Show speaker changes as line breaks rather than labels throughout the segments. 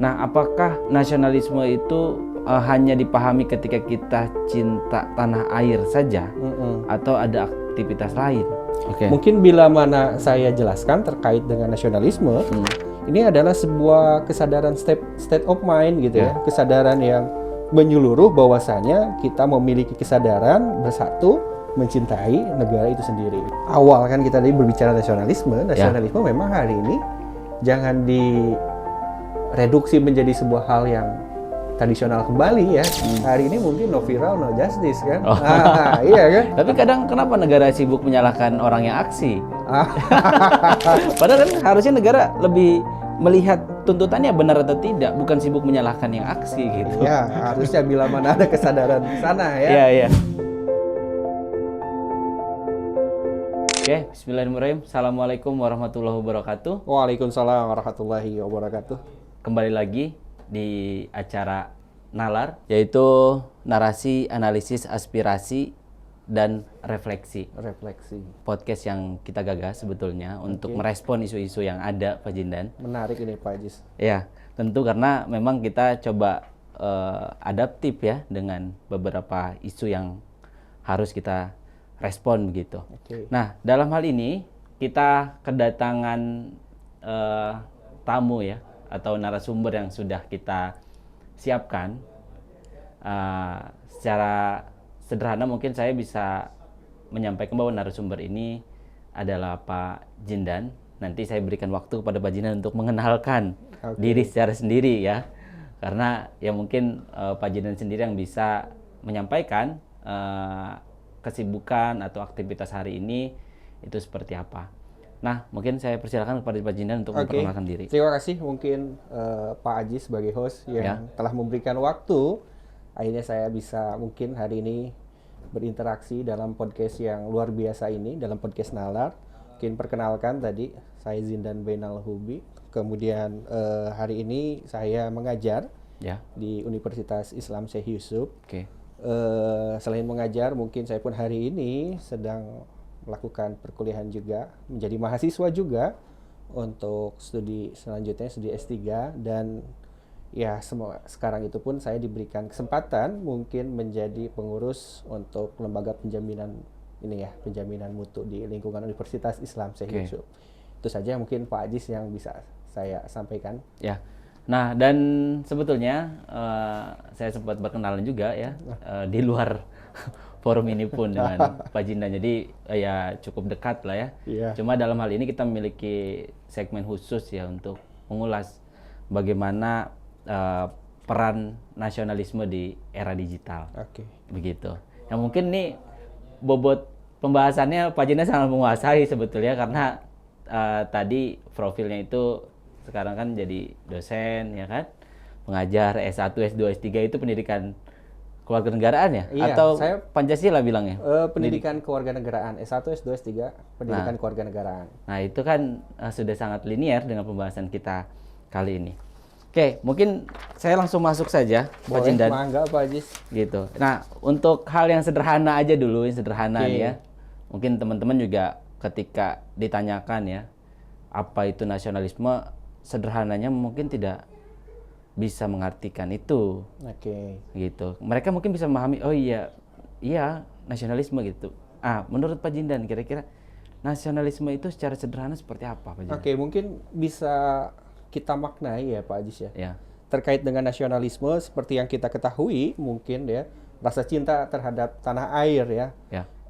Nah, apakah nasionalisme itu hanya dipahami ketika kita cinta tanah air saja, atau ada aktivitas lain?
Mungkin bila mana saya jelaskan terkait dengan nasionalisme, ini adalah sebuah kesadaran state of mind gitu ya, kesadaran yang menyeluruh bahwasanya kita memiliki kesadaran bersatu mencintai negara itu sendiri. Awal kan kita tadi berbicara nasionalisme memang hari ini jangan direduksi menjadi sebuah hal yang tradisional kembali ya. Hari ini mungkin no viral, no justice kan. Iya kan?
Tapi kadang kenapa negara sibuk menyalahkan orang yang aksi? Padahal kan harusnya negara lebih melihat tuntutannya benar atau tidak, bukan sibuk menyalahkan yang aksi gitu.
Ya, harusnya bila mana ada kesadaran di sana ya.
Iya. Oke, bismillahirrahmanirrahim. Assalamualaikum warahmatullahi wabarakatuh.
Waalaikumsalam warahmatullahi wabarakatuh.
Kembali lagi di acara Nalar, yaitu narasi, analisis, aspirasi, dan refleksi. Podcast yang kita gagas sebetulnya untuk merespon isu-isu yang ada, Pak Jindan.
Menarik ini Pak Ajis.
Ya, tentu karena memang kita coba adaptif ya dengan beberapa isu yang harus kita respon begitu. Nah, dalam hal ini kita kedatangan tamu ya, atau narasumber yang sudah kita siapkan. Secara sederhana mungkin saya bisa menyampaikan bahwa narasumber ini adalah Pak Jindan. Nanti saya berikan waktu kepada Pak Jindan untuk mengenalkan diri secara sendiri ya. Karena ya mungkin Pak Jindan sendiri yang bisa menyampaikan kesibukan atau aktivitas hari ini itu seperti apa. Nah, mungkin saya persilakan kepada Pak Jindan untuk memperkenalkan diri.
Terima kasih mungkin Pak Ajis sebagai host yang telah memberikan waktu. Akhirnya saya bisa mungkin hari ini berinteraksi dalam podcast yang luar biasa ini, dalam podcast Nalar. Mungkin perkenalkan tadi, saya Zindan Bainal Hubi. Kemudian hari ini saya mengajar di Universitas Islam Syekh Yusuf. Selain mengajar, mungkin saya pun hari ini sedang melakukan perkuliahan juga, menjadi mahasiswa juga untuk studi selanjutnya, studi S3, dan ya sekarang itu pun saya diberikan kesempatan mungkin menjadi pengurus untuk lembaga penjaminan ini ya, penjaminan mutu di lingkungan Universitas Islam Syekh Yusuf. Itu saja mungkin Pak Ajis yang bisa saya sampaikan.
Ya. Nah, dan sebetulnya saya sempat berkenalan juga ya di luar forum ini pun dengan Pak Jindan. Jadi ya cukup dekat lah ya. Cuma dalam hal ini kita memiliki segmen khusus ya untuk mengulas bagaimana peran nasionalisme di era digital. Begitu. Yang mungkin nih bobot pembahasannya Pak Jindan sangat menguasai sebetulnya karena tadi profilnya itu sekarang kan jadi dosen ya kan, pengajar S1, S2, S3 itu pendidikan kewarganegaraan ya? Atau saya Pancasila bilangnya?
Pendidikan kewarganegaraan, S1, S2, S3 pendidikan kewarganegaraan.
Nah, itu kan sudah sangat linier dengan pembahasan kita kali ini. Oke, mungkin saya langsung masuk saja, Pak Jindan.
Mangga Pak Ajis.
Gitu. Nah, untuk hal yang sederhana aja dulu, yang sederhana nih ya. Mungkin teman-teman juga ketika ditanyakan ya, apa itu nasionalisme, sederhananya mungkin tidak bisa mengartikan itu. Gitu. Mereka mungkin bisa memahami, oh iya nasionalisme gitu. Menurut Pak Jindan kira-kira nasionalisme itu secara sederhana seperti apa, Pak Jindan?
Mungkin bisa kita maknai ya Pak Ajis ya. Terkait dengan nasionalisme seperti yang kita ketahui mungkin ya, rasa cinta terhadap tanah air ya.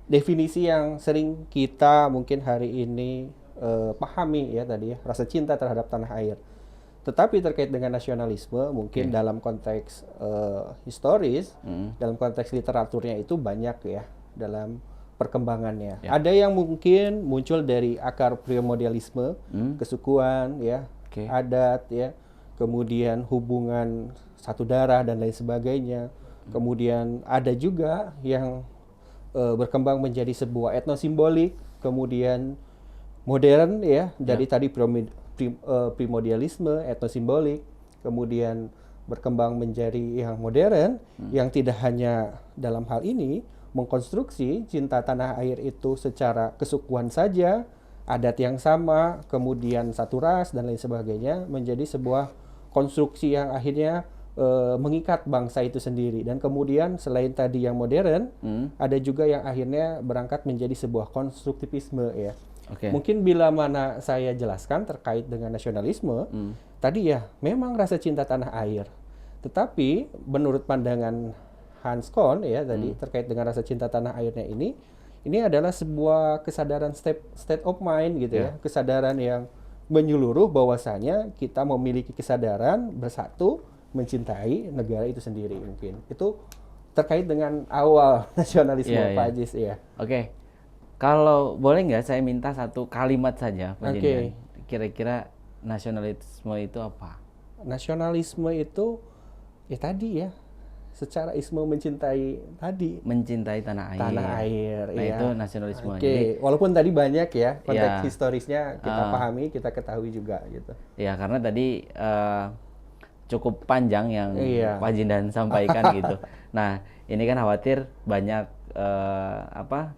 Definisi yang sering kita mungkin hari ini pahami ya tadi ya, rasa cinta terhadap tanah air. Tetapi terkait dengan nasionalisme mungkin dalam konteks historis, dalam konteks literaturnya itu banyak ya dalam perkembangannya. Ada yang mungkin muncul dari akar primordialisme, kesukuan ya, adat ya, kemudian hubungan satu darah dan lain sebagainya. Kemudian ada juga yang berkembang menjadi sebuah etnosimbolik, kemudian modern ya, dari tadi primordialisme, etnosimbolik, kemudian berkembang menjadi yang modern, yang tidak hanya dalam hal ini mengkonstruksi cinta tanah air itu secara kesukuan saja, adat yang sama, kemudian satu ras dan lain sebagainya, menjadi sebuah konstruksi yang akhirnya mengikat bangsa itu sendiri. Dan kemudian selain tadi yang modern, ada juga yang akhirnya berangkat menjadi sebuah konstruktivisme ya. Mungkin bila mana saya jelaskan terkait dengan nasionalisme, tadi ya memang rasa cinta tanah air. Tetapi menurut pandangan Hans Kohn ya tadi terkait dengan rasa cinta tanah airnya ini adalah sebuah kesadaran state of mind gitu ya, kesadaran yang menyeluruh bahwasanya kita memiliki kesadaran bersatu mencintai negara itu sendiri mungkin. Itu terkait dengan awal nasionalisme Pak Ajis ya.
Oke. Kalau boleh nggak saya minta satu kalimat saja Pak Jindan. Kira-kira nasionalisme itu apa?
Nasionalisme itu ya tadi ya. Secara isme mencintai tanah air. Nah,
itu nasionalisme.
Jadi, walaupun tadi banyak ya konteks historisnya kita pahami, kita ketahui juga gitu.
Ya, karena tadi cukup panjang yang Pak Jindan sampaikan gitu. Nah, ini kan khawatir banyak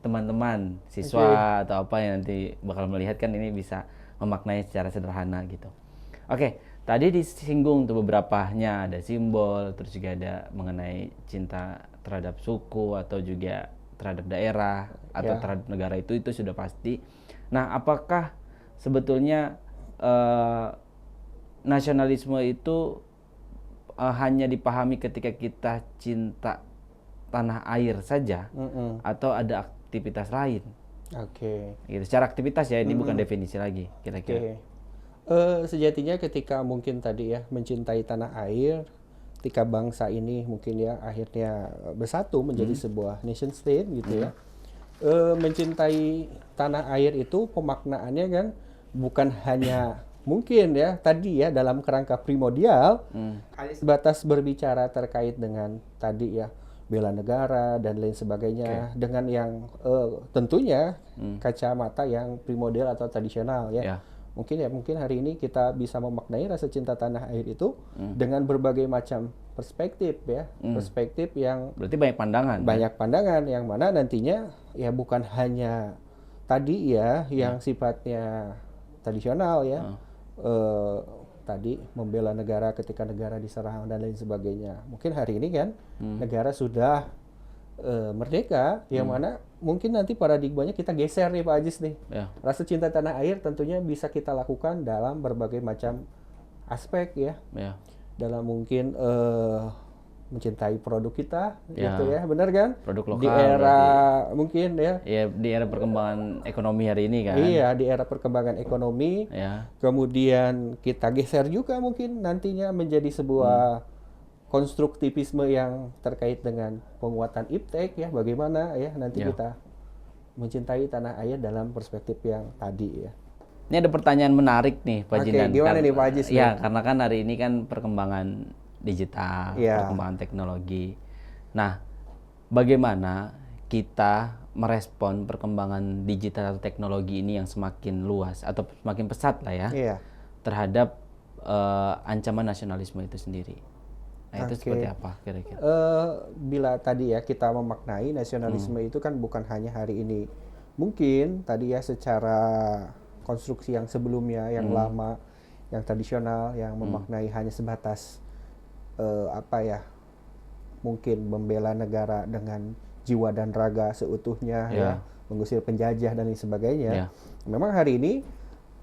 teman-teman siswa atau apa yang nanti bakal melihat kan ini bisa memaknai secara sederhana gitu. Oke. Tadi disinggung tuh beberapanya, ada simbol, terus juga ada mengenai cinta terhadap suku atau juga terhadap daerah atau terhadap negara itu sudah pasti. Nah, apakah sebetulnya nasionalisme itu hanya dipahami ketika kita cinta tanah air saja atau ada aktivitas lain? Gitu. Secara aktivitas ya, ini bukan definisi lagi kira-kira.
Sejatinya ketika mungkin tadi ya mencintai tanah air, ketika bangsa ini mungkin ya akhirnya bersatu menjadi sebuah nation state gitu ya. Mencintai tanah air itu pemaknaannya kan bukan hanya mungkin ya tadi ya dalam kerangka primordial hanya sebatas berbicara terkait dengan tadi ya bela negara dan lain sebagainya dengan yang tentunya kacamata yang primordial atau tradisional ya. Mungkin hari ini kita bisa memaknai rasa cinta tanah air itu dengan berbagai macam perspektif ya. Perspektif yang
berarti banyak pandangan.
Banyak pandangan yang mana nantinya ya bukan hanya tadi ya yang sifatnya tradisional ya. Tadi membela negara ketika negara diserang dan lain sebagainya. Mungkin hari ini kan negara sudah merdeka, yang mana mungkin nanti paradigmanya kita geser nih Pak Ajis nih. Rasa cinta tanah air tentunya bisa kita lakukan dalam berbagai macam aspek ya. Dalam mungkin mencintai produk kita gitu ya, benar kan?
Produk lokal
di era berarti, mungkin ya.
Iya, di era perkembangan ekonomi hari ini kan.
Iya, di era perkembangan ekonomi. Kemudian kita geser juga mungkin nantinya menjadi sebuah konstruktivisme yang terkait dengan penguatan iptek ya, bagaimana ya nanti kita mencintai tanah air dalam perspektif yang tadi ya.
Ini ada pertanyaan menarik nih Pak Jindan.
Gimana nih Pak Ajis?
Ya, karena kan hari ini kan perkembangan digital, perkembangan teknologi. Nah, bagaimana kita merespon perkembangan digital atau teknologi ini yang semakin luas atau semakin pesat lah ya, terhadap ancaman nasionalisme itu sendiri? Nah, itu seperti apa kira-kira?
Bila tadi ya kita memaknai nasionalisme itu kan bukan hanya hari ini. Mungkin tadi ya secara konstruksi yang sebelumnya, yang lama, yang tradisional, yang memaknai hanya sebatas mungkin membela negara dengan jiwa dan raga seutuhnya ya, mengusir penjajah dan lain sebagainya. Memang hari ini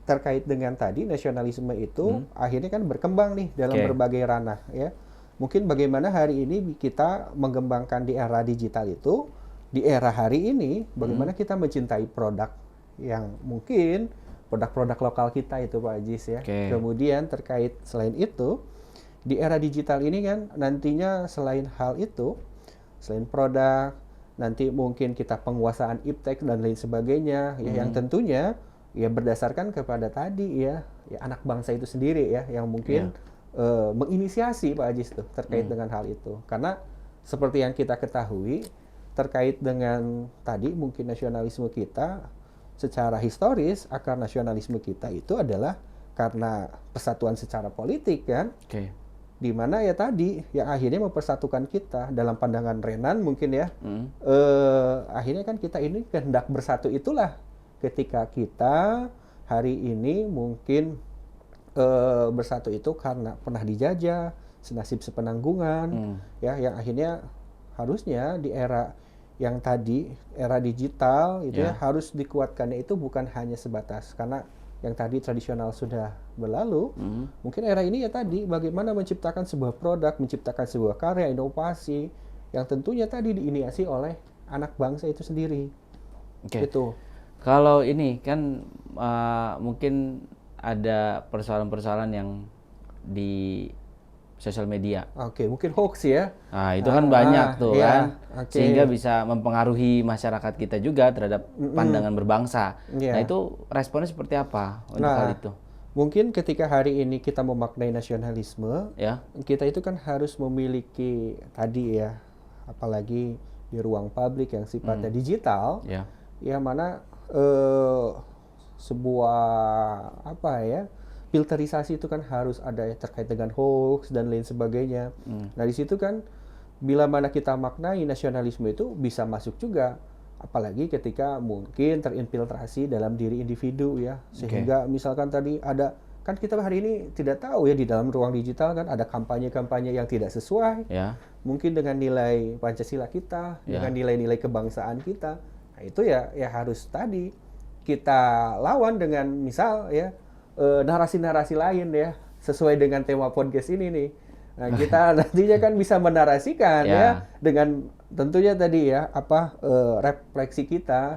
terkait dengan tadi nasionalisme itu akhirnya kan berkembang nih dalam berbagai ranah ya. Mungkin bagaimana hari ini kita mengembangkan di era digital itu, di era hari ini, bagaimana kita mencintai produk yang mungkin produk-produk lokal kita itu Pak Ajis ya. Kemudian terkait selain itu, di era digital ini kan nantinya selain hal itu, selain produk, nanti mungkin kita penguasaan iptek dan lain sebagainya, ya, yang tentunya ya berdasarkan kepada tadi ya anak bangsa itu sendiri ya, yang mungkin menginisiasi Pak Ajis tuh terkait dengan hal itu. Karena seperti yang kita ketahui terkait dengan tadi mungkin nasionalisme kita secara historis, akar nasionalisme kita itu adalah karena persatuan secara politik kan. Di mana ya tadi yang akhirnya mempersatukan kita dalam pandangan Renan mungkin ya. Akhirnya kan kita ini kehendak bersatu itulah ketika kita hari ini mungkin bersatu itu karena pernah dijajah, senasib sepenanggungan, ya, yang akhirnya harusnya di era yang tadi, era digital, itu ya harus dikuatkannya itu bukan hanya sebatas karena yang tadi tradisional sudah berlalu, mungkin era ini ya tadi bagaimana menciptakan sebuah produk, menciptakan sebuah karya, inovasi yang tentunya tadi diinisiasi oleh anak bangsa itu sendiri. Gitu.
Kalau ini kan mungkin ada persoalan-persoalan yang di sosial media.
Mungkin hoax ya.
Nah, itu kan banyak tuh kan. Sehingga bisa mempengaruhi masyarakat kita juga terhadap pandangan berbangsa. Nah, itu responnya seperti apa untuk hal itu?
Mungkin ketika hari ini kita memaknai nasionalisme, kita itu kan harus memiliki tadi ya, apalagi di ruang publik yang sifatnya digital, yang mana sebuah filterisasi itu kan harus ada terkait dengan hoax dan lain sebagainya. Nah di situ kan bila mana kita maknai nasionalisme itu bisa masuk juga, apalagi ketika mungkin terinfiltrasi dalam diri individu ya, sehingga misalkan tadi ada kan kita hari ini tidak tahu ya di dalam ruang digital kan ada kampanye-kampanye yang tidak sesuai, mungkin dengan nilai Pancasila kita, dengan nilai-nilai kebangsaan kita. Nah itu ya harus tadi kita lawan dengan misal ya narasi-narasi lain ya sesuai dengan tema podcast ini nih. Nah, kita nantinya kan bisa menarasikan ya dengan tentunya tadi ya refleksi kita,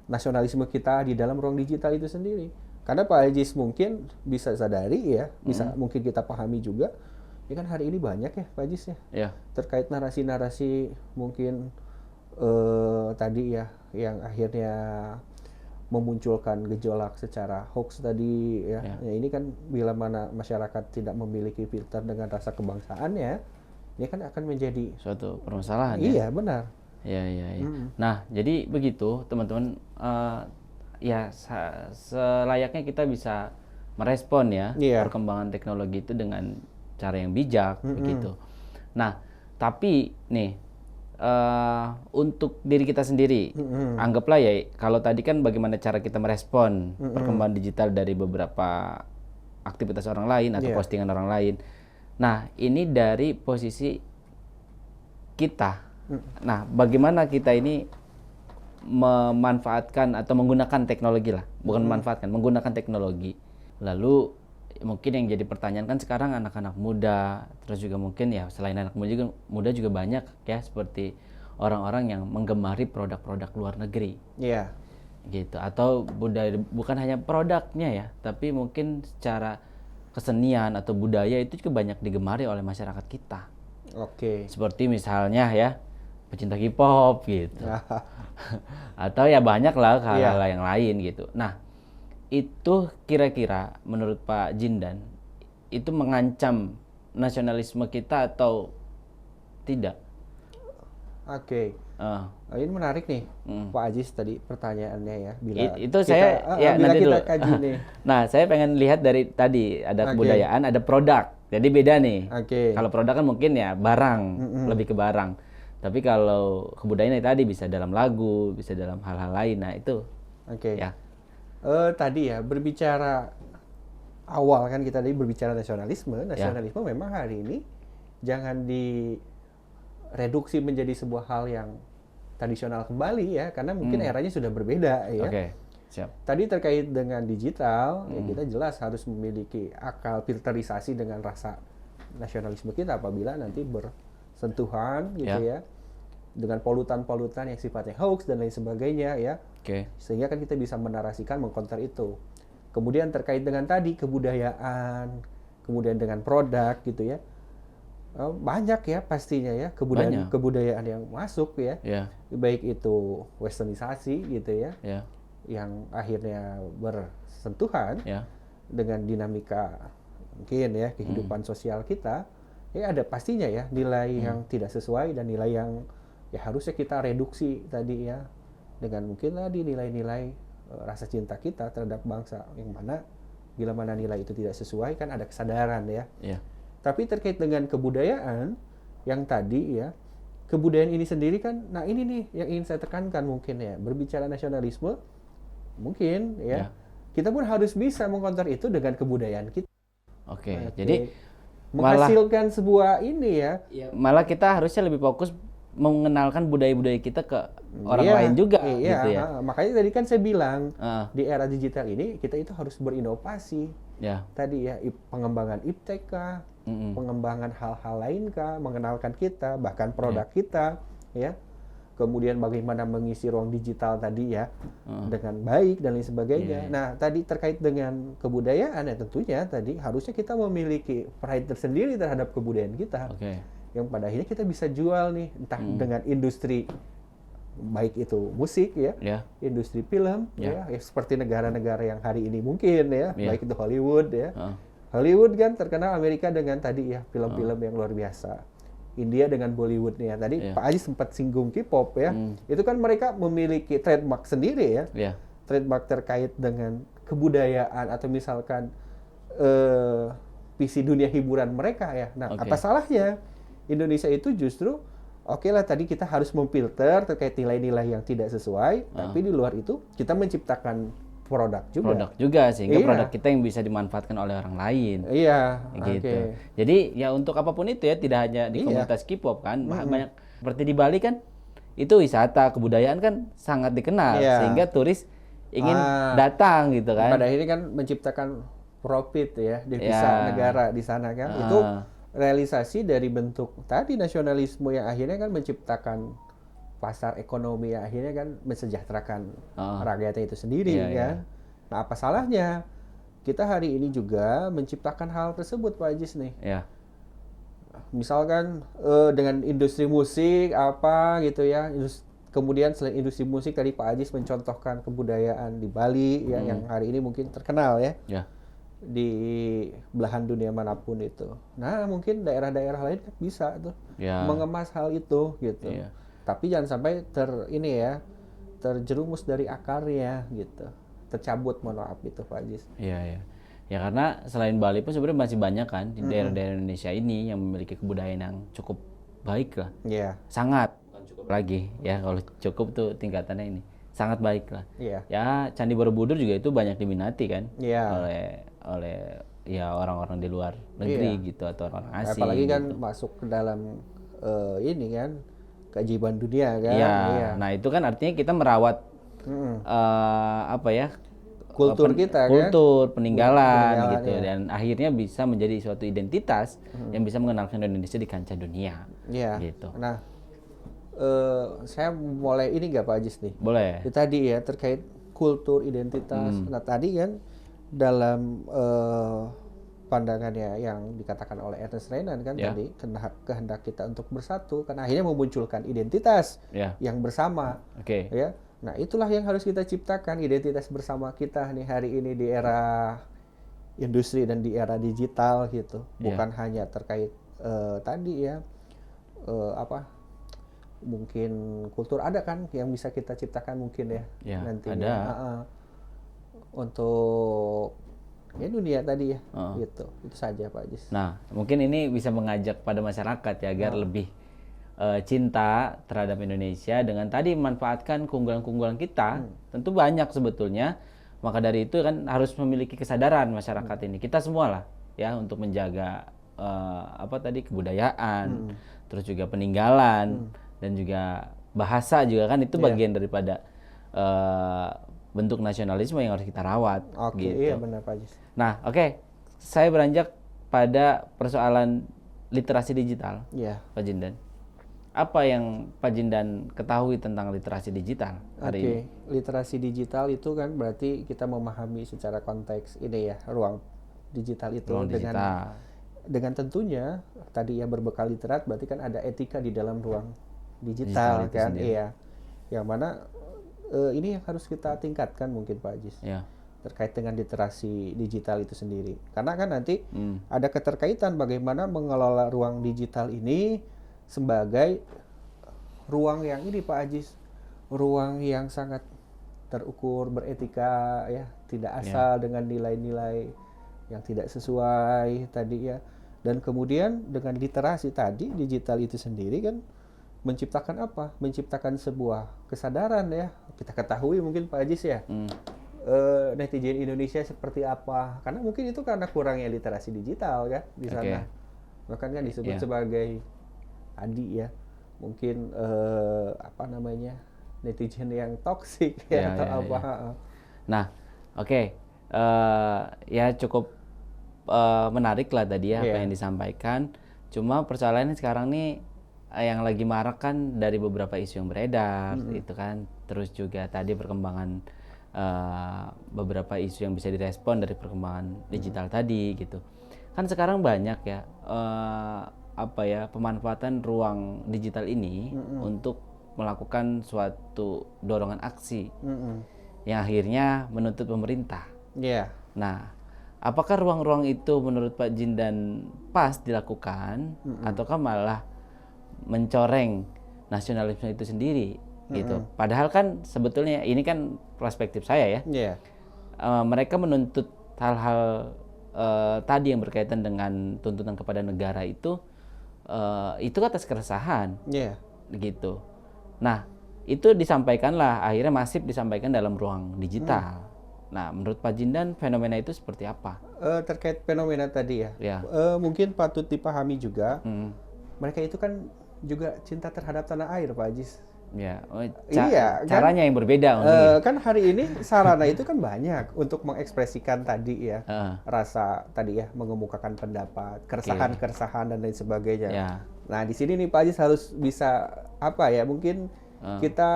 nasionalisme kita di dalam ruang digital itu sendiri. Karena Pak Ajis mungkin bisa sadari ya, bisa mungkin kita pahami juga. Ya kan hari ini banyak ya Pak Ajis ya. Terkait narasi-narasi mungkin tadi ya yang akhirnya memunculkan gejolak secara hoax tadi ya. Ya ini kan bila mana masyarakat tidak memiliki filter dengan rasa kebangsaannya, ini kan akan menjadi
suatu permasalahan.
Iya, benar.
Iya. Nah, jadi begitu teman-teman, ya selayaknya kita bisa merespon ya perkembangan teknologi itu dengan cara yang bijak begitu. Nah, tapi nih untuk diri kita sendiri, anggaplah ya kalau tadi kan bagaimana cara kita merespon perkembangan digital dari beberapa aktivitas orang lain atau postingan orang lain. Nah, ini dari posisi kita. Nah, bagaimana kita ini memanfaatkan atau menggunakan teknologi lah, bukan memanfaatkan, menggunakan teknologi. Lalu mungkin yang jadi pertanyaan kan sekarang anak-anak muda, terus juga mungkin ya selain anak muda juga banyak ya seperti orang-orang yang menggemari produk-produk luar negeri. Gitu. Atau bukan hanya produknya ya, tapi mungkin secara kesenian atau budaya itu juga banyak digemari oleh masyarakat kita. Seperti misalnya ya pecinta K-pop gitu. Atau ya banyak lah hal-hal yang lain gitu. Nah, itu kira-kira menurut Pak Jindan itu mengancam nasionalisme kita atau tidak? Ini menarik nih Pak Ajis tadi pertanyaannya ya. Bila kita kaji nih. Nah, saya pengen lihat dari tadi ada kebudayaan, ada produk. Jadi beda nih. Kalau produk kan mungkin ya barang, lebih ke barang. Tapi kalau kebudayaan tadi bisa dalam lagu, bisa dalam hal-hal lain. Nah, itu. Ya.
Tadi ya berbicara awal kan kita tadi berbicara nasionalisme memang hari ini jangan direduksi menjadi sebuah hal yang tradisional kembali ya, karena mungkin eranya sudah berbeda ya. Siap. Tadi terkait dengan digital ya kita jelas harus memiliki akal filterisasi dengan rasa nasionalisme kita apabila nanti bersentuhan gitu ya dengan polutan-polutan yang sifatnya hoax dan lain sebagainya ya. Sehingga kan kita bisa menarasikan, mengcounter itu. Kemudian terkait dengan tadi kebudayaan, kemudian dengan produk gitu ya. Banyak ya pastinya ya kebudayaan yang masuk ya. Baik itu westernisasi gitu ya. Yang akhirnya bersentuhan dengan dinamika mungkin ya kehidupan sosial kita. Ya ada pastinya ya nilai yang tidak sesuai dan nilai yang ya harusnya kita reduksi tadi ya. Dengan mungkin tadi nilai-nilai rasa cinta kita terhadap bangsa yang mana bila mana nilai itu tidak sesuai kan ada kesadaran ya. Tapi terkait dengan kebudayaan yang tadi ya, kebudayaan ini sendiri kan, nah ini nih yang ingin saya tekankan mungkin ya, berbicara nasionalisme mungkin ya kita pun harus bisa mengkonter itu dengan kebudayaan kita.
Oke. Jadi
menghasilkan sebuah ini ya.
Malah kita harusnya lebih fokus mengenalkan budaya-budaya kita ke orang lain juga gitu ya.
Makanya tadi kan saya bilang di era digital ini kita itu harus berinovasi. Tadi ya pengembangan iptek kah, pengembangan hal-hal lain kah, mengenalkan kita, bahkan produk kita ya. Kemudian bagaimana mengisi ruang digital tadi ya dengan baik dan lain sebagainya. Nah, tadi terkait dengan kebudayaan ya tentunya tadi harusnya kita memiliki pride tersendiri terhadap kebudayaan kita. Yang pada akhirnya kita bisa jual nih entah dengan industri baik itu musik ya, industri film ya, seperti negara-negara yang hari ini mungkin ya, baik itu Hollywood ya. Hollywood kan terkenal Amerika dengan tadi ya film-film yang luar biasa. India dengan Bollywood nih ya. Tadi Pak Aji sempat singgung K-pop ya. Itu kan mereka memiliki trademark sendiri ya. Trademark terkait dengan kebudayaan atau misalkan visi dunia hiburan mereka ya. Nah, apa salahnya? Indonesia itu justru oke lah tadi kita harus memfilter terkait nilai-nilai yang tidak sesuai, tapi di luar itu kita menciptakan produk juga sehingga
produk kita yang bisa dimanfaatkan oleh orang lain. Gitu. Jadi ya untuk apapun itu ya, tidak hanya di komunitas K-pop kan, banyak seperti di Bali kan itu wisata kebudayaan kan sangat dikenal sehingga turis ingin datang gitu kan.
Pada akhirnya kan menciptakan profit ya devisa negara di sana kan. Itu realisasi dari bentuk tadi nasionalisme yang akhirnya kan menciptakan pasar ekonomi yang akhirnya kan mensejahterakan rakyatnya itu sendiri kan. Nah, apa salahnya kita hari ini juga menciptakan hal tersebut Pak Ajis nih. Misalkan dengan industri musik apa gitu ya. Kemudian selain industri musik tadi Pak Ajis mencontohkan kebudayaan di Bali ya, yang hari ini mungkin terkenal ya. Di belahan dunia manapun itu. Nah, mungkin daerah-daerah lain kan bisa tuh mengemas hal itu gitu. Tapi jangan sampai terjerumus dari akarnya gitu. Tercabut, mohon maaf itu Pak Ajis.
Ya karena selain Bali pun sebenarnya masih banyak kan di daerah-daerah Indonesia ini yang memiliki kebudayaan yang cukup baik lah. Sangat. Bukan cukup lagi ya, kalau cukup tuh tingkatannya ini. Sangat baik lah. Ya, Candi Borobudur juga itu banyak diminati kan oleh ya orang-orang di luar negeri gitu atau orang asing.
Apalagi kan masuk ke dalam ini kan keajaiban dunia kan.
Nah itu kan artinya kita merawat
kultur kita
kultur, peninggalan gitu dan akhirnya bisa menjadi suatu identitas yang bisa mengenalkan Indonesia di kancah dunia. Gitu.
Nah, saya mulai ini nggak Pak Ajis nih?
Boleh.
Itu tadi ya terkait kultur identitas. Nah tadi kan dalam pandangannya yang dikatakan oleh Ernest Renan kan tadi kehendak kita untuk bersatu kan akhirnya memunculkan identitas yang bersama. Ya. Nah, itulah yang harus kita ciptakan, identitas bersama kita nih hari ini di era industri dan di era digital gitu. Bukan hanya terkait tadi ya mungkin kultur ada kan yang bisa kita ciptakan mungkin ya nantinya. Untuk dunia tadi ya gitu. Itu saja Pak Ajis.
Nah, mungkin ini bisa mengajak pada masyarakat ya agar lebih cinta terhadap Indonesia dengan tadi memanfaatkan keunggulan-keunggulan kita. Tentu banyak sebetulnya. Maka dari itu kan harus memiliki kesadaran masyarakat ini. Kita semua lah ya untuk menjaga kebudayaan, terus juga peninggalan dan juga bahasa juga kan itu bagian daripada bentuk nasionalisme yang harus kita rawat. Gitu.
Iya benar Pak Ajis.
Nah, saya beranjak pada persoalan literasi digital, Pak Jindan. Apa yang Pak Jindan ketahui tentang literasi digital hari ini?
Literasi digital itu kan berarti kita memahami secara konteks ini ya, ruang digital itu dengan tentunya tadi ya berbekal literat berarti kan ada etika di dalam ruang digital kan. Yang mana ini yang harus kita tingkatkan mungkin Pak Ajis. Terkait dengan literasi digital itu sendiri. Karena kan nanti ada keterkaitan bagaimana mengelola ruang digital ini sebagai ruang yang ini Pak Ajis, ruang yang sangat terukur, beretika ya, tidak asal dengan nilai-nilai yang tidak sesuai tadi ya. Dan kemudian dengan literasi tadi digital itu sendiri kan menciptakan apa? Menciptakan sebuah kesadaran ya. Kita ketahui mungkin Pak Ajis ya. netizen Indonesia seperti apa. Karena mungkin itu karena kurangnya literasi digital kan di sana. Bahkan kan disebut sebagai tadi ya, mungkin apa namanya, netizen yang toksik ya atau apa.
Nah, ya cukup menarik lah tadi ya apa yang disampaikan. Cuma persoalannya sekarang nih yang lagi marak kan dari beberapa isu yang beredar itu kan, terus juga tadi perkembangan beberapa isu yang bisa direspon dari perkembangan digital tadi gitu. Kan sekarang banyak ya pemanfaatan ruang digital ini untuk melakukan suatu dorongan aksi yang akhirnya menuntut pemerintah. Nah, apakah ruang-ruang itu menurut Pak Jindan pas dilakukan ataukah malah mencoreng nasionalisme itu sendiri gitu? Padahal kan sebetulnya ini kan perspektif saya ya. Mereka menuntut hal-hal tadi yang berkaitan dengan tuntutan kepada negara itu atas keresahan gitu. Nah, itu disampaikanlah, akhirnya masif disampaikan dalam ruang digital. Nah, menurut Pak Jindan fenomena itu seperti apa?
Terkait fenomena tadi ya, mungkin patut dipahami juga. Mereka itu kan juga cinta terhadap tanah air, Pak Ajis.
Caranya kan, yang berbeda.
Kan hari ini sarana itu kan banyak untuk mengekspresikan tadi ya, rasa tadi ya, mengemukakan pendapat, keresahan dan lain sebagainya. Nah, di sini nih Pak Ajis harus bisa mungkin kita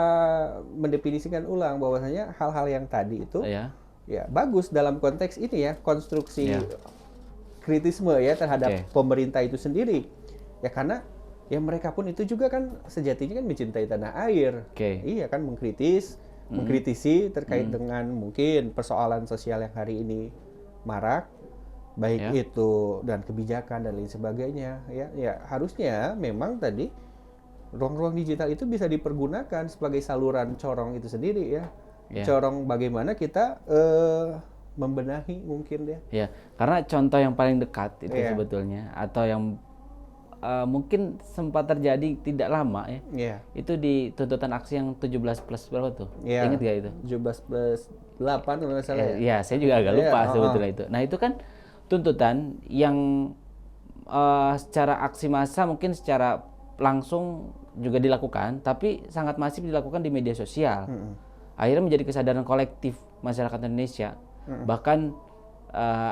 mendefinisikan ulang bahwasanya hal-hal yang tadi itu ya bagus dalam konteks ini ya, konstruksi kritisme ya terhadap pemerintah itu sendiri. Ya karena ya mereka pun itu juga kan sejatinya kan mencintai tanah air. Iya kan, mengkritisi terkait dengan mungkin persoalan sosial yang hari ini marak, baik itu dan kebijakan dan lain sebagainya. Ya harusnya memang tadi ruang-ruang digital itu bisa dipergunakan sebagai saluran corong itu sendiri ya. Corong bagaimana kita membenahi mungkin ya.
Karena contoh yang paling dekat itu sebetulnya atau yang mungkin sempat terjadi tidak lama ya. Itu di tuntutan aksi yang 17 plus berapa tuh? Ingat gak itu?
17 plus 8 kalau nggak salah
ya. Saya juga agak lupa sebetulnya itu. Nah, itu kan tuntutan yang secara aksi massa mungkin secara langsung juga dilakukan, tapi sangat masif dilakukan di media sosial. Akhirnya menjadi kesadaran kolektif masyarakat Indonesia. Bahkan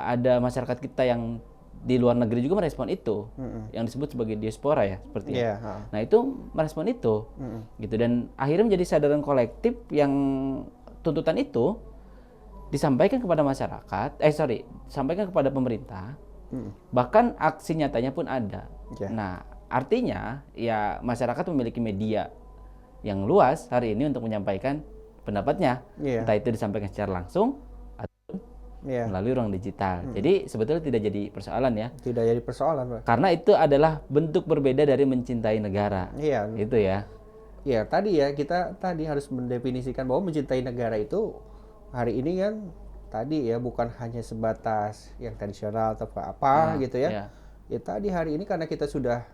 ada masyarakat kita yang di luar negeri juga merespon itu, yang disebut sebagai diaspora ya, sepertinya. Nah, itu merespon itu, gitu, dan akhirnya menjadi kesadaran kolektif yang tuntutan itu disampaikan kepada masyarakat, disampaikan kepada pemerintah, bahkan aksi nyatanya pun ada. Nah, artinya ya masyarakat memiliki media yang luas hari ini untuk menyampaikan pendapatnya, entah itu disampaikan secara langsung melalui ruang digital. Jadi sebetulnya tidak jadi persoalan ya.
Tidak jadi persoalan, Pak.
Karena itu adalah bentuk berbeda dari mencintai negara. Itu ya.
Ya, tadi ya kita tadi harus mendefinisikan bahwa mencintai negara itu hari ini kan tadi ya bukan hanya sebatas yang tradisional atau apa gitu ya. Ya tadi hari ini karena kita sudah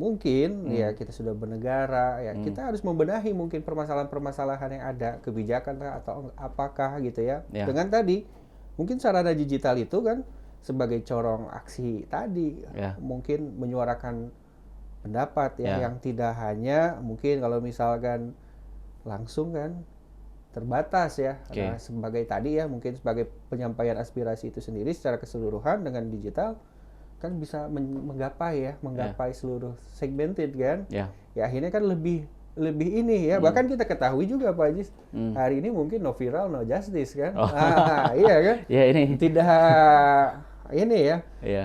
mungkin ya kita sudah bernegara ya, kita harus membenahi mungkin permasalahan-permasalahan yang ada, kebijakan atau apakah gitu ya. Dengan tadi mungkin sarana digital itu kan sebagai corong aksi tadi, mungkin menyuarakan pendapat yang tidak hanya mungkin kalau misalkan langsung kan terbatas ya. Nah, sebagai tadi ya mungkin sebagai penyampaian aspirasi itu sendiri secara keseluruhan dengan digital kan bisa menggapai seluruh segmented kan. Ya akhirnya kan lebih ini ya, bahkan kita ketahui juga Pak Ajis, hari ini mungkin no viral no justice kan. Iya kan?
Ini
tidak ini ya.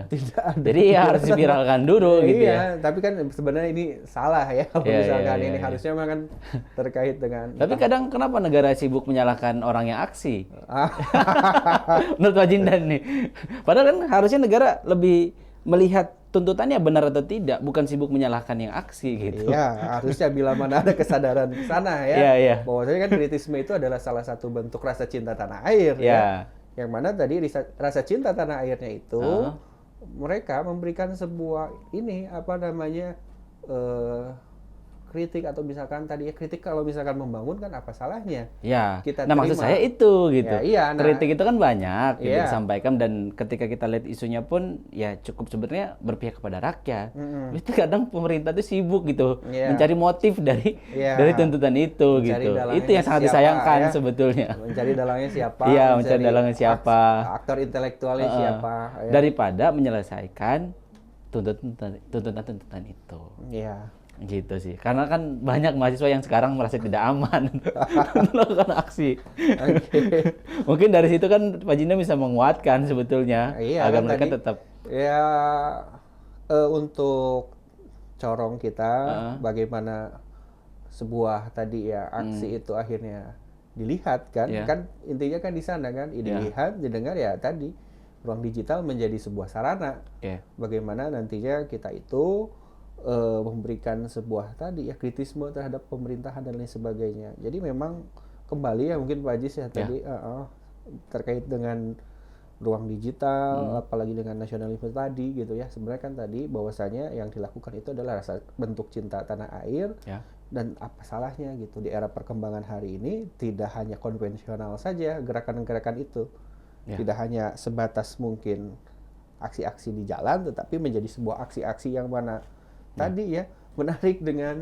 Tidak ada.
Jadi harus diviralkan dulu gitu ya.
Tapi kan sebenarnya ini salah ya kalau misalkan ini harusnya mah kan terkait dengan.
Tapi kadang kenapa negara sibuk menyalahkan orang yang aksi? Menurut Pak Jindan nih. Padahal kan harusnya negara lebih melihat tuntutannya benar atau tidak, bukan sibuk menyalahkan yang aksi gitu.
Iya, harusnya bila mana ada kesadaran ke sana ya. Bahwasanya kan kritisme itu adalah salah satu bentuk rasa cinta tanah air ya. Yang mana tadi rasa cinta tanah airnya itu mereka memberikan sebuah ini kritik atau misalkan tadi ya kritik kalau misalkan membangun kan apa salahnya?
Ya.
Kita
Nah, maksud saya itu gitu.
Ya, iya, nah,
kritik itu kan banyak gitu
iya.
disampaikan, dan ketika kita lihat isunya pun ya cukup sebenarnya berpihak kepada rakyat. Itu kadang pemerintah tuh sibuk gitu mencari motif dari tuntutan itu gitu. Itu yang sangat disayangkan sebetulnya.
Mencari dalangnya siapa?
Iya, mencari dalangnya siapa?
Aktor intelektualnya siapa?
Ya. Daripada menyelesaikan tuntutan itu.
Iya.
Gitu sih, karena kan banyak mahasiswa yang sekarang merasa tidak aman melakukan aksi. Mungkin dari situ kan Pak Jinda bisa menguatkan sebetulnya agar kan mereka tadi, tetap
ya untuk corong kita bagaimana sebuah tadi ya aksi itu akhirnya dilihat kan, kan intinya kan di sana kan, dilihat, didengar ya tadi ruang digital menjadi sebuah sarana bagaimana nantinya kita itu memberikan sebuah tadi ya kritisme terhadap pemerintahan dan lain sebagainya. Jadi memang kembali ya mungkin Pak Ajis ya tadi terkait dengan ruang digital, apalagi dengan nasionalisme tadi gitu ya. Sebenarnya kan tadi bahwasanya yang dilakukan itu adalah rasa bentuk cinta tanah air dan apa salahnya gitu di era perkembangan hari ini tidak hanya konvensional saja gerakan-gerakan itu, tidak hanya sebatas mungkin aksi-aksi di jalan, tetapi menjadi sebuah aksi-aksi yang mana tadi ya menarik dengan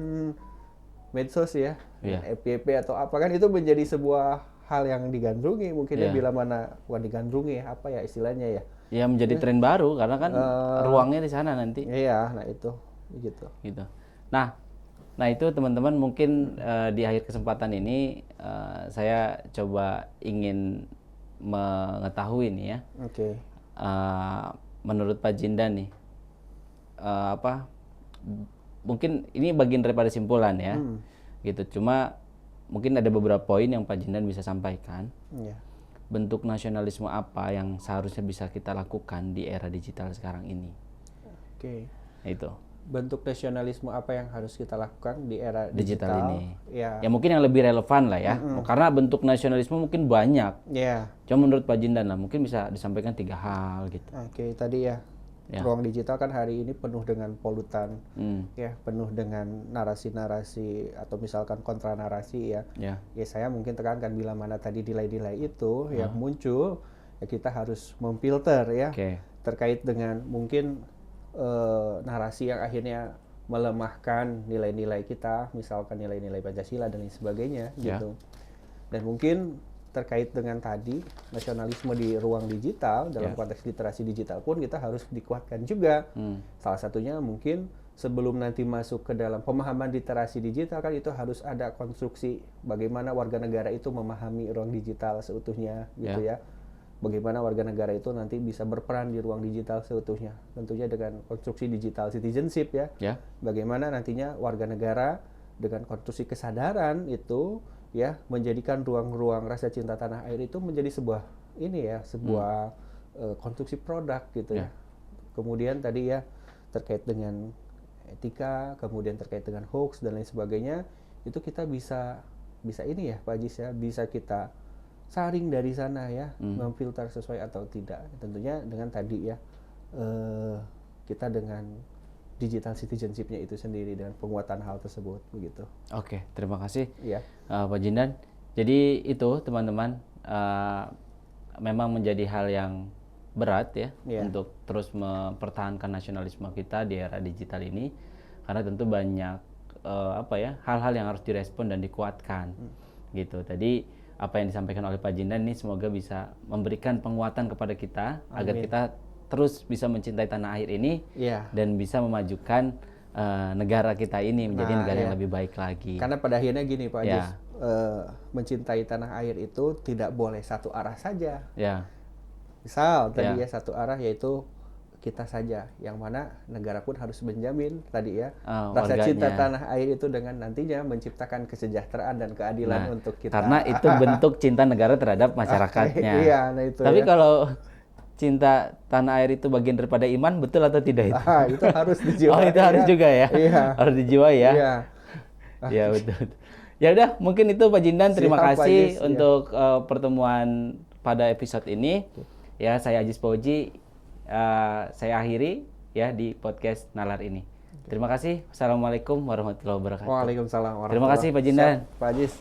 medsos ya, FYP atau apa kan itu menjadi sebuah hal yang digandrungi mungkin ya bila mana bukan digandrungi apa ya istilahnya ya.
Ya menjadi tren baru karena kan ruangnya di sana nanti.
Iya, nah itu gitu.
Nah itu teman-teman mungkin di akhir kesempatan ini saya coba ingin mengetahui nih ya.
Oke.
Menurut Pak Jinda nih mungkin ini bagian daripada simpulan ya, gitu. Cuma mungkin ada beberapa poin yang Pak Jindan bisa sampaikan. Bentuk nasionalisme apa yang seharusnya bisa kita lakukan di era digital sekarang ini?
Oke.
Itu.
Bentuk nasionalisme apa yang harus kita lakukan di era digital
ini? Ya mungkin yang lebih relevan lah ya, karena bentuk nasionalisme mungkin banyak. Cuma menurut Pak Jindan lah mungkin bisa disampaikan 3 hal gitu.
Oke, tadi ya. Ruang digital kan hari ini penuh dengan polutan, ya penuh dengan narasi-narasi atau misalkan kontra narasi ya. Ya saya mungkin tekankan bila mana tadi nilai-nilai itu yang muncul, ya kita harus memfilter ya terkait dengan mungkin narasi yang akhirnya melemahkan nilai-nilai kita, misalkan nilai-nilai Pancasila dan lain sebagainya gitu. Dan mungkin terkait dengan tadi nasionalisme di ruang digital dalam konteks literasi digital pun kita harus dikuatkan juga. Salah satunya mungkin sebelum nanti masuk ke dalam pemahaman literasi digital kan itu harus ada konstruksi bagaimana warga negara itu memahami ruang digital seutuhnya gitu ya. Bagaimana warga negara itu nanti bisa berperan di ruang digital seutuhnya. Tentunya dengan konstruksi digital citizenship ya. Bagaimana nantinya warga negara dengan konstruksi kesadaran itu ya menjadikan ruang-ruang rasa cinta tanah air itu menjadi sebuah konstruksi produk gitu ya. Kemudian tadi ya terkait dengan etika, kemudian terkait dengan hoax dan lain sebagainya, itu kita bisa ini ya Pak Ajis ya, bisa kita saring dari sana ya, memfilter sesuai atau tidak. Tentunya dengan tadi ya kita dengan digital citizenship-nya itu sendiri dengan penguatan hal tersebut begitu.
Oke, terima kasih Pak Jindan. Jadi itu teman-teman memang menjadi hal yang berat ya untuk terus mempertahankan nasionalisme kita di era digital ini, karena tentu banyak hal-hal yang harus direspon dan dikuatkan gitu. Tadi apa yang disampaikan oleh Pak Jindan ini semoga bisa memberikan penguatan kepada kita. Amin. Agar kita terus bisa mencintai tanah air ini dan bisa memajukan negara kita ini menjadi negara yang lebih baik lagi.
Karena pada akhirnya gini Pak Ajis, mencintai tanah air itu tidak boleh satu arah saja. Misal tadi satu arah yaitu kita saja, yang mana negara pun harus menjamin tadi rasa warganya. Cinta tanah air itu dengan nantinya menciptakan kesejahteraan dan keadilan untuk kita.
Karena itu bentuk cinta negara terhadap masyarakatnya. Tapi
ya.
Kalau cinta tanah air itu bagian daripada iman, betul atau tidak itu?
Itu harus dijiwai.
Itu harus juga ya. Harus dijiwai ya. Ya betul. Ya udah, mungkin itu Pak Jindan. Terima kasih untuk pertemuan pada episode ini. Ya, saya Ajis Fauji. Saya akhiri ya di podcast Nalar ini. Terima kasih. Assalamualaikum warahmatullahi wabarakatuh.
Waalaikumsalam warahmatullahi
Terima kasih Pak Jindan.
Pak Ajis.